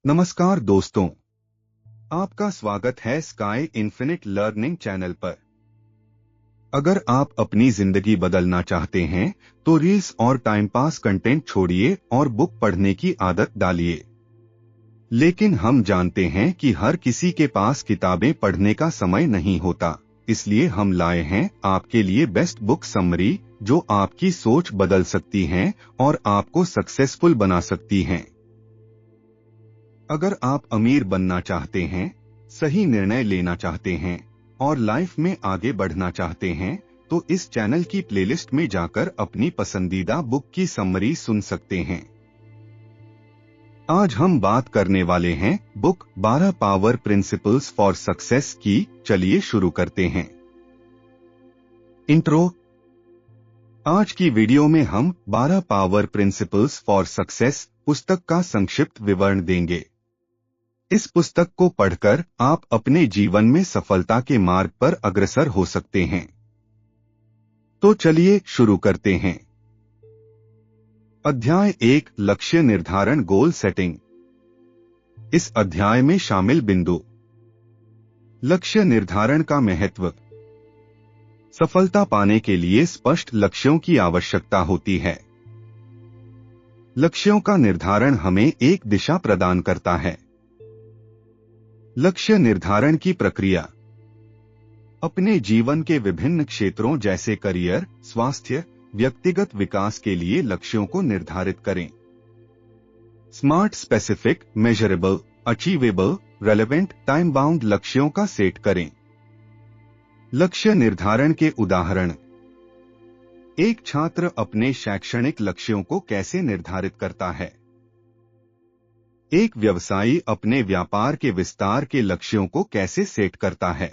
नमस्कार दोस्तों, आपका स्वागत है स्काई इन्फिनिट लर्निंग चैनल पर। अगर आप अपनी जिंदगी बदलना चाहते हैं तो रील्स और टाइम पास कंटेंट छोड़िए और बुक पढ़ने की आदत डालिए। लेकिन हम जानते हैं कि हर किसी के पास किताबें पढ़ने का समय नहीं होता, इसलिए हम लाए हैं आपके लिए बेस्ट बुक समरी जो आपकी सोच बदल सकती हैं और आपको सक्सेसफुल बना सकती हैं। अगर आप अमीर बनना चाहते हैं, सही निर्णय लेना चाहते हैं और लाइफ में आगे बढ़ना चाहते हैं तो इस चैनल की प्लेलिस्ट में जाकर अपनी पसंदीदा बुक की समरी सुन सकते हैं। आज हम बात करने वाले हैं book 12 power principles for success की। चलिए शुरू करते हैं। इंट्रो। आज की वीडियो में हम 12 पावर प्रिंसिपल्स फॉर सक्सेस पुस्तक का संक्षिप्त विवरण देंगे। इस पुस्तक को पढ़कर आप अपने जीवन में सफलता के मार्ग पर अग्रसर हो सकते हैं। तो चलिए शुरू करते हैं। अध्याय 1, लक्ष्य निर्धारण, गोल सेटिंग। इस अध्याय में शामिल बिंदु। लक्ष्य निर्धारण का महत्व। सफलता पाने के लिए स्पष्ट लक्ष्यों की आवश्यकता होती है। लक्ष्यों का निर्धारण हमें एक दिशा प्रदान करता है। लक्ष्य निर्धारण की प्रक्रिया। अपने जीवन के विभिन्न क्षेत्रों जैसे करियर, स्वास्थ्य, व्यक्तिगत विकास के लिए लक्ष्यों को निर्धारित करें। Smart, specific, measurable, achievable, relevant, time bound लक्ष्यों का सेट करें। लक्ष्य निर्धारण के उदाहरण। एक छात्र अपने शैक्षणिक लक्ष्यों को कैसे निर्धारित करता है? एक व्यवसायी अपने व्यापार के विस्तार के लक्ष्यों को कैसे सेट करता है?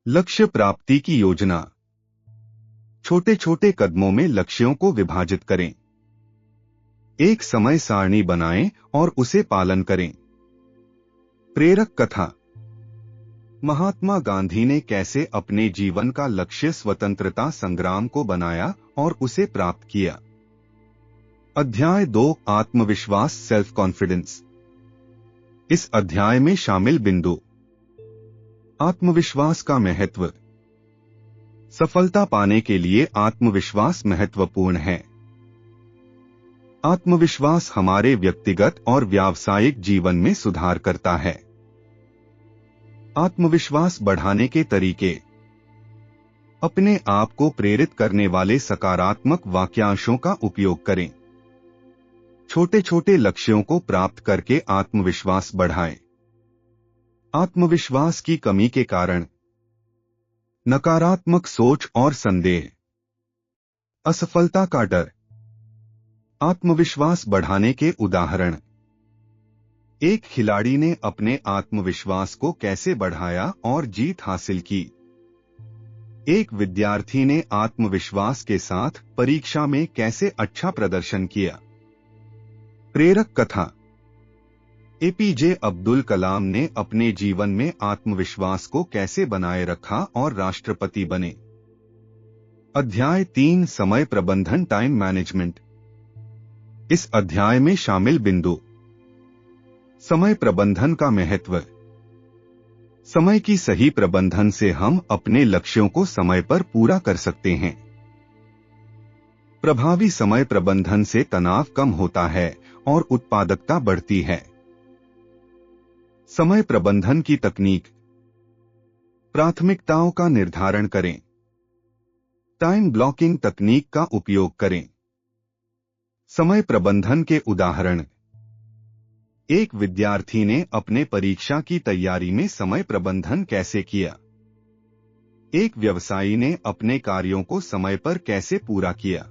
लक्ष्य प्राप्ति की योजना। छोटे छोटे कदमों में लक्ष्यों को विभाजित करें। एक समय सारणी बनाएं और उसे पालन करें। प्रेरक कथा। महात्मा गांधी ने कैसे अपने जीवन का लक्ष्य स्वतंत्रता संग्राम को बनाया और उसे प्राप्त किया। अध्याय 2, आत्मविश्वास, सेल्फ कॉन्फिडेंस। इस अध्याय में शामिल बिंदु। आत्मविश्वास का महत्व। सफलता पाने के लिए आत्मविश्वास महत्वपूर्ण है। आत्मविश्वास हमारे व्यक्तिगत और व्यावसायिक जीवन में सुधार करता है। आत्मविश्वास बढ़ाने के तरीके। अपने आप को प्रेरित करने वाले सकारात्मक वाक्यांशों का उपयोग करें। छोटे छोटे लक्ष्यों को प्राप्त करके आत्मविश्वास बढ़ाएं। आत्मविश्वास की कमी के कारण। नकारात्मक सोच और संदेह। असफलता का डर। आत्मविश्वास बढ़ाने के उदाहरण। एक खिलाड़ी ने अपने आत्मविश्वास को कैसे बढ़ाया और जीत हासिल की। एक विद्यार्थी ने आत्मविश्वास के साथ परीक्षा में कैसे अच्छा प्रदर्शन किया। प्रेरक कथा। एपीजे अब्दुल कलाम ने अपने जीवन में आत्मविश्वास को कैसे बनाए रखा और राष्ट्रपति बने। अध्याय 3, समय प्रबंधन, टाइम मैनेजमेंट। इस अध्याय में शामिल बिंदु। समय प्रबंधन का महत्व। समय की सही प्रबंधन से हम अपने लक्ष्यों को समय पर पूरा कर सकते हैं। प्रभावी समय प्रबंधन से तनाव कम होता है और उत्पादकता बढ़ती है। समय प्रबंधन की तकनीक। प्राथमिकताओं का निर्धारण करें। टाइम ब्लॉकिंग तकनीक का उपयोग करें। समय प्रबंधन के उदाहरण। एक विद्यार्थी ने अपने परीक्षा की तैयारी में समय प्रबंधन कैसे किया। एक व्यवसायी ने अपने कार्यों को समय पर कैसे पूरा किया।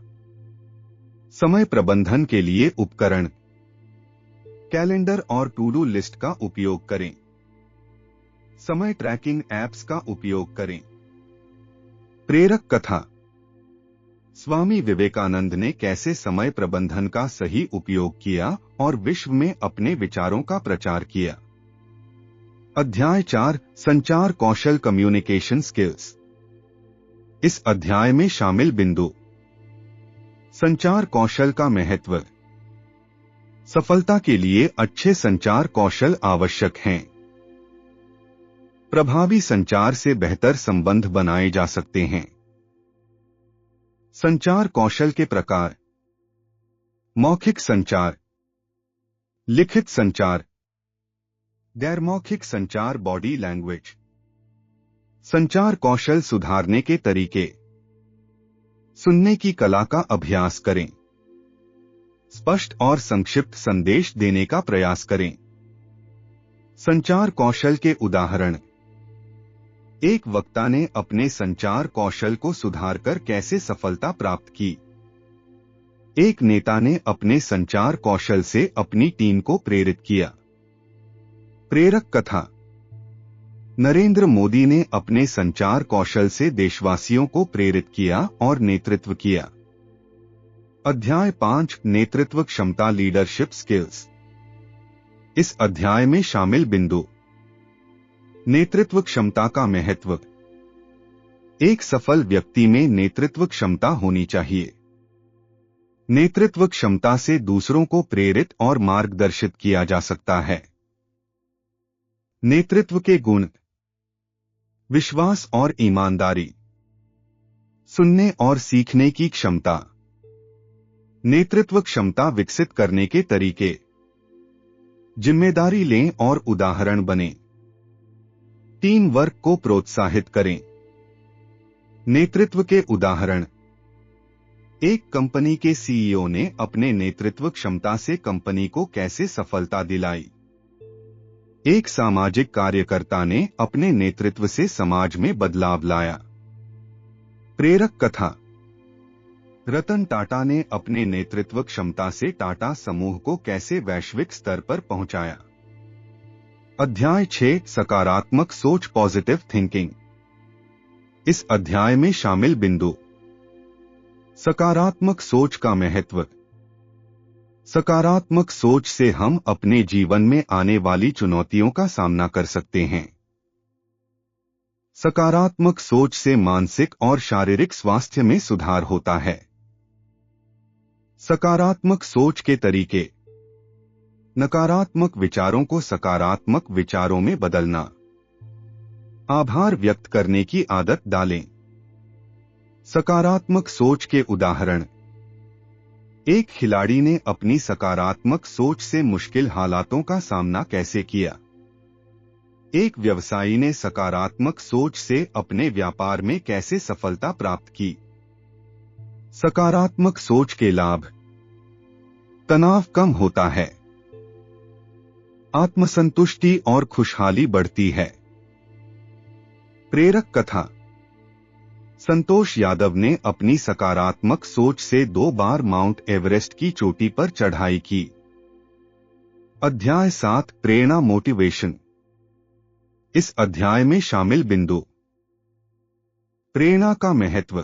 समय प्रबंधन के लिए उपकरण। कैलेंडर और टू डू लिस्ट का उपयोग करें। समय ट्रैकिंग ऐप्स का उपयोग करें। प्रेरक कथा। स्वामी विवेकानंद ने कैसे समय प्रबंधन का सही उपयोग किया और विश्व में अपने विचारों का प्रचार किया। अध्याय 4, संचार कौशल, कम्युनिकेशन स्किल्स। इस अध्याय में शामिल बिंदु। संचार कौशल का महत्व। सफलता के लिए अच्छे संचार कौशल आवश्यक हैं। प्रभावी संचार से बेहतर संबंध बनाए जा सकते हैं। संचार कौशल के प्रकार: मौखिक संचार, लिखित संचार, गैरमौखिक संचार, बॉडी लैंग्वेज। संचार कौशल सुधारने के तरीके: सुनने की कला का अभ्यास करें। स्पष्ट और संक्षिप्त संदेश देने का प्रयास करें। संचार कौशल के उदाहरण: एक वक्ता ने अपने संचार कौशल को सुधारकर कैसे सफलता प्राप्त की। एक नेता ने अपने संचार कौशल से अपनी टीम को प्रेरित किया। प्रेरक कथा: नरेंद्र मोदी ने अपने संचार कौशल से देशवासियों को प्रेरित किया और नेतृत्व किया। अध्याय 5: नेतृत्व क्षमता, लीडरशिप स्किल्स। इस अध्याय में शामिल बिंदु: नेतृत्व क्षमता का महत्व। एक सफल व्यक्ति में नेतृत्व क्षमता होनी चाहिए। नेतृत्व क्षमता से दूसरों को प्रेरित और मार्गदर्शित किया जा सकता है। नेतृत्व के गुण: विश्वास और ईमानदारी, सुनने और सीखने की क्षमता। नेतृत्व क्षमता विकसित करने के तरीके: जिम्मेदारी लें और उदाहरण बनें। टीम वर्क को प्रोत्साहित करें। नेतृत्व के उदाहरण: एक कंपनी के सीईओ ने अपने नेतृत्व क्षमता से कंपनी को कैसे सफलता दिलाई। एक सामाजिक कार्यकर्ता ने अपने नेतृत्व से समाज में बदलाव लाया। प्रेरक कथा: रतन टाटा ने अपने नेतृत्व क्षमता से टाटा समूह को कैसे वैश्विक स्तर पर पहुंचाया। अध्याय 6: सकारात्मक सोच, पॉजिटिव थिंकिंग। इस अध्याय में शामिल बिंदु: सकारात्मक सोच का महत्व। सकारात्मक सोच से हम अपने जीवन में आने वाली चुनौतियों का सामना कर सकते हैं। सकारात्मक सोच से मानसिक और शारीरिक स्वास्थ्य में सुधार होता है। सकारात्मक सोच के तरीके: नकारात्मक विचारों को सकारात्मक विचारों में बदलना। आभार व्यक्त करने की आदत डालें। सकारात्मक सोच के उदाहरण: एक खिलाड़ी ने अपनी सकारात्मक सोच से मुश्किल हालातों का सामना कैसे किया। एक व्यवसायी ने सकारात्मक सोच से अपने व्यापार में कैसे सफलता प्राप्त की। सकारात्मक सोच के लाभ: तनाव कम होता है, आत्मसंतुष्टि और खुशहाली बढ़ती है। प्रेरक कथा: संतोष यादव ने अपनी सकारात्मक सोच से 2 बार माउंट एवरेस्ट की चोटी पर चढ़ाई की। अध्याय 7: प्रेरणा, मोटिवेशन। इस अध्याय में शामिल बिंदु: प्रेरणा का महत्व।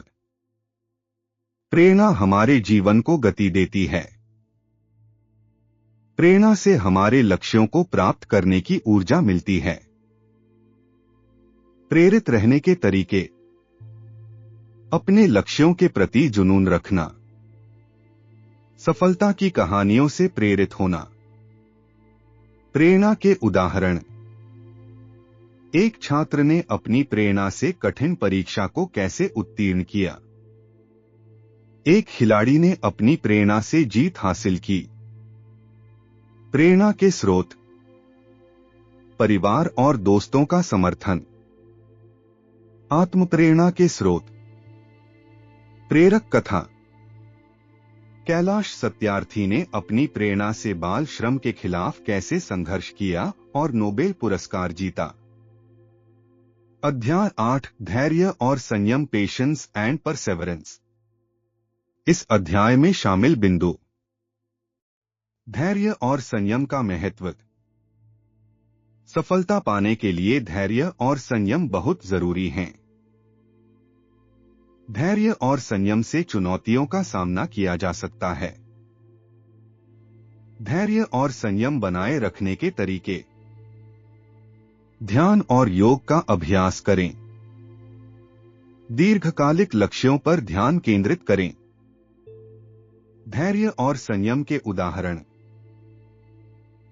प्रेरणा हमारे जीवन को गति देती है। प्रेरणा से हमारे लक्ष्यों को प्राप्त करने की ऊर्जा मिलती है। प्रेरित रहने के तरीके: अपने लक्ष्यों के प्रति जुनून रखना। सफलता की कहानियों से प्रेरित होना। प्रेरणा के उदाहरण: एक छात्र ने अपनी प्रेरणा से कठिन परीक्षा को कैसे उत्तीर्ण किया। एक खिलाड़ी ने अपनी प्रेरणा से जीत हासिल की। प्रेरणा के स्रोत: परिवार और दोस्तों का समर्थन। आत्मप्रेरणा के स्रोत: प्रेरक कथा: कैलाश सत्यार्थी ने अपनी प्रेरणा से बाल श्रम के खिलाफ कैसे संघर्ष किया और नोबेल पुरस्कार जीता। अध्याय 8: धैर्य और संयम, पेशेंस एंड परसेवरेंस। इस अध्याय में शामिल बिंदु: धैर्य और संयम का महत्व। सफलता पाने के लिए धैर्य और संयम बहुत जरूरी हैं। धैर्य और संयम से चुनौतियों का सामना किया जा सकता है। धैर्य और संयम बनाए रखने के तरीके: ध्यान और योग का अभ्यास करें। दीर्घकालिक लक्ष्यों पर ध्यान केंद्रित करें। धैर्य और संयम के उदाहरण: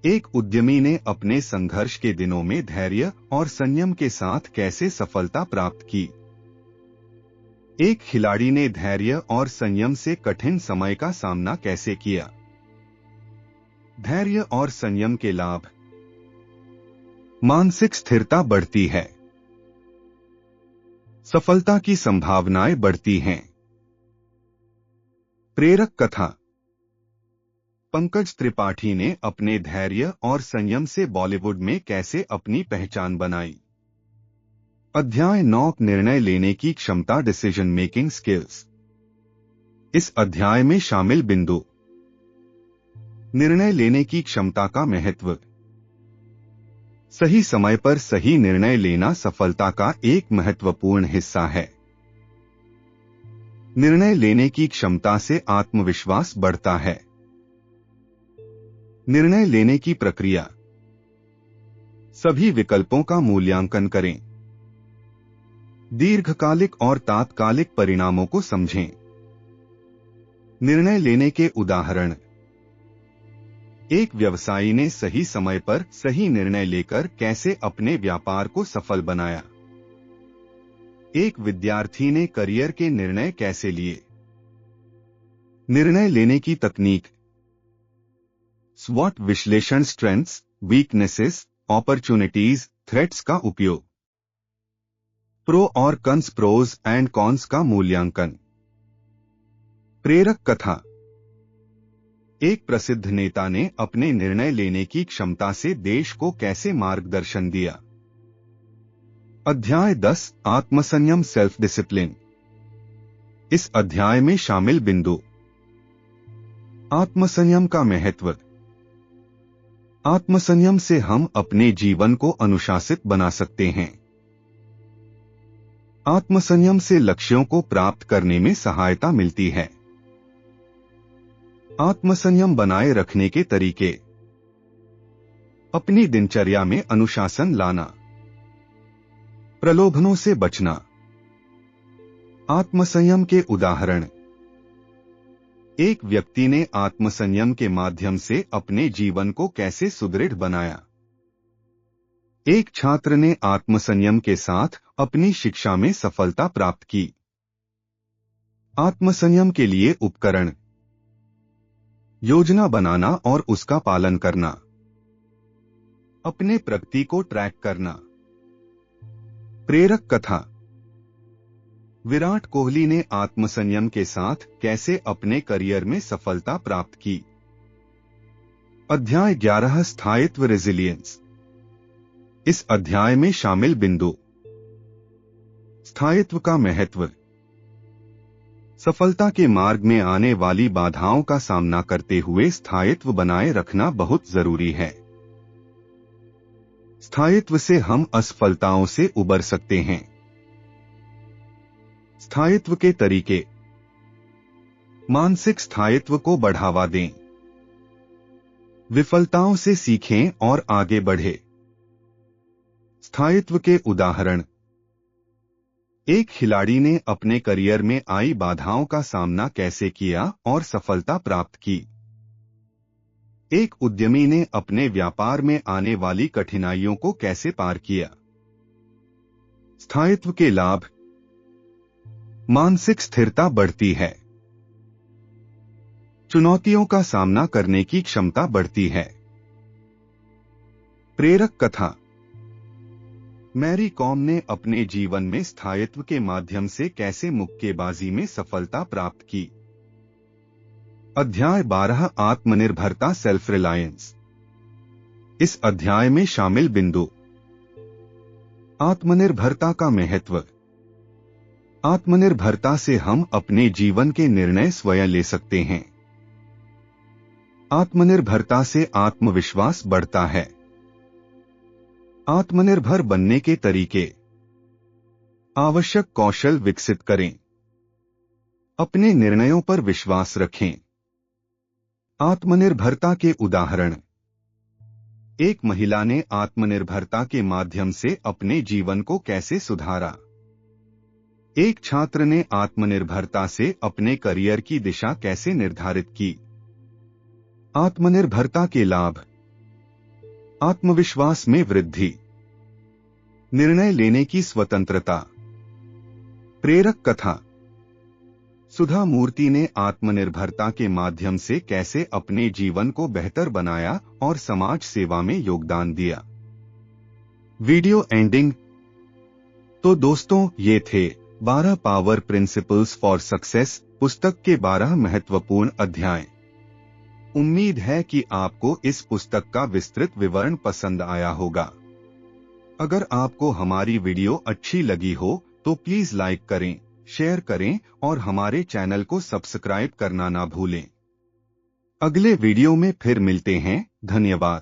एक उद्यमी ने अपने संघर्ष के दिनों में धैर्य और संयम के साथ कैसे सफलता प्राप्त की। एक खिलाड़ी ने धैर्य और संयम से कठिन समय का सामना कैसे किया। धैर्य और संयम के लाभ। मानसिक स्थिरता बढ़ती है, सफलता की संभावनाएं बढ़ती हैं। प्रेरक कथा। पंकज त्रिपाठी ने अपने धैर्य और संयम से बॉलीवुड में कैसे अपनी पहचान बनाई। अध्याय 9 निर्णय लेने की क्षमता, डिसीजन मेकिंग स्किल्स। इस अध्याय में शामिल बिंदु। निर्णय लेने की क्षमता का महत्व। सही समय पर सही निर्णय लेना सफलता का एक महत्वपूर्ण हिस्सा है। निर्णय लेने की क्षमता से आत्मविश्वास बढ़ता है। निर्णय लेने की प्रक्रिया। सभी विकल्पों का मूल्यांकन करें। दीर्घकालिक और तात्कालिक परिणामों को समझें। निर्णय लेने के उदाहरण। एक व्यवसायी ने सही समय पर सही निर्णय लेकर कैसे अपने व्यापार को सफल बनाया। एक विद्यार्थी ने करियर के निर्णय कैसे लिए। निर्णय लेने की तकनीक। स्वॉट विश्लेषण, स्ट्रेंथ्स, वीकनेसेस, अपॉर्चुनिटीज, थ्रेट्स का उपयोग। प्रो और कॉन्स, प्रोज एंड कॉन्स का मूल्यांकन। प्रेरक कथा। एक प्रसिद्ध नेता ने अपने निर्णय लेने की क्षमता से देश को कैसे मार्गदर्शन दिया। अध्याय 10 आत्मसंयम, सेल्फ डिसिप्लिन। इस अध्याय में शामिल बिंदु। आत्मसंयम का महत्व। आत्मसंयम से हम अपने जीवन को अनुशासित बना सकते हैं। आत्मसंयम से लक्ष्यों को प्राप्त करने में सहायता मिलती है। आत्मसंयम बनाए रखने के तरीके। अपनी दिनचर्या में अनुशासन लाना। प्रलोभनों से बचना। आत्मसंयम के उदाहरण। एक व्यक्ति ने आत्मसंयम के माध्यम से अपने जीवन को कैसे सुदृढ़ बनाया। एक छात्र ने आत्मसंयम के साथ अपनी शिक्षा में सफलता प्राप्त की। आत्मसंयम के लिए उपकरण। योजना बनाना और उसका पालन करना। अपने प्रगति को ट्रैक करना। प्रेरक कथा। विराट कोहली ने आत्मसंयम के साथ कैसे अपने करियर में सफलता प्राप्त की। अध्याय 11 स्थायित्व, रेजिलियंस। इस अध्याय में शामिल बिंदु। स्थायित्व का महत्व। सफलता के मार्ग में आने वाली बाधाओं का सामना करते हुए स्थायित्व बनाए रखना बहुत जरूरी है। स्थायित्व से हम असफलताओं से उबर सकते हैं। स्थायित्व के तरीके। मानसिक स्थायित्व को बढ़ावा दें। विफलताओं से सीखें और आगे बढ़ें। स्थायित्व के उदाहरण। एक खिलाड़ी ने अपने करियर में आई बाधाओं का सामना कैसे किया और सफलता प्राप्त की। एक उद्यमी ने अपने व्यापार में आने वाली कठिनाइयों को कैसे पार किया। स्थायित्व के लाभ। मानसिक स्थिरता बढ़ती है। चुनौतियों का सामना करने की क्षमता बढ़ती है। प्रेरक कथा। मैरी कॉम ने अपने जीवन में स्थायित्व के माध्यम से कैसे मुक्केबाजी में सफलता प्राप्त की। अध्याय 12 आत्मनिर्भरता, सेल्फ रिलायंस। इस अध्याय में शामिल बिंदु। आत्मनिर्भरता का महत्व। आत्मनिर्भरता से हम अपने जीवन के निर्णय स्वयं ले सकते हैं। आत्मनिर्भरता से आत्मविश्वास बढ़ता है। आत्मनिर्भर बनने के तरीके। आवश्यक कौशल विकसित करें। अपने निर्णयों पर विश्वास रखें। आत्मनिर्भरता के उदाहरण। एक महिला ने आत्मनिर्भरता के माध्यम से अपने जीवन को कैसे सुधारा। एक छात्र ने आत्मनिर्भरता से अपने करियर की दिशा कैसे निर्धारित की। आत्मनिर्भरता के लाभ। आत्मविश्वास में वृद्धि, निर्णय लेने की स्वतंत्रता। प्रेरक कथा। सुधा मूर्ति ने आत्मनिर्भरता के माध्यम से कैसे अपने जीवन को बेहतर बनाया और समाज सेवा में योगदान दिया। Video ending. तो दोस्तों, ये थे 12 पावर प्रिंसिपल्स फॉर सक्सेस पुस्तक के 12 महत्वपूर्ण अध्याय। उम्मीद है कि आपको इस पुस्तक का विस्तृत विवरण पसंद आया होगा। अगर आपको हमारी वीडियो अच्छी लगी हो तो प्लीज लाइक करें, शेयर करें और हमारे चैनल को सब्सक्राइब करना ना भूलें। अगले वीडियो में फिर मिलते हैं। धन्यवाद।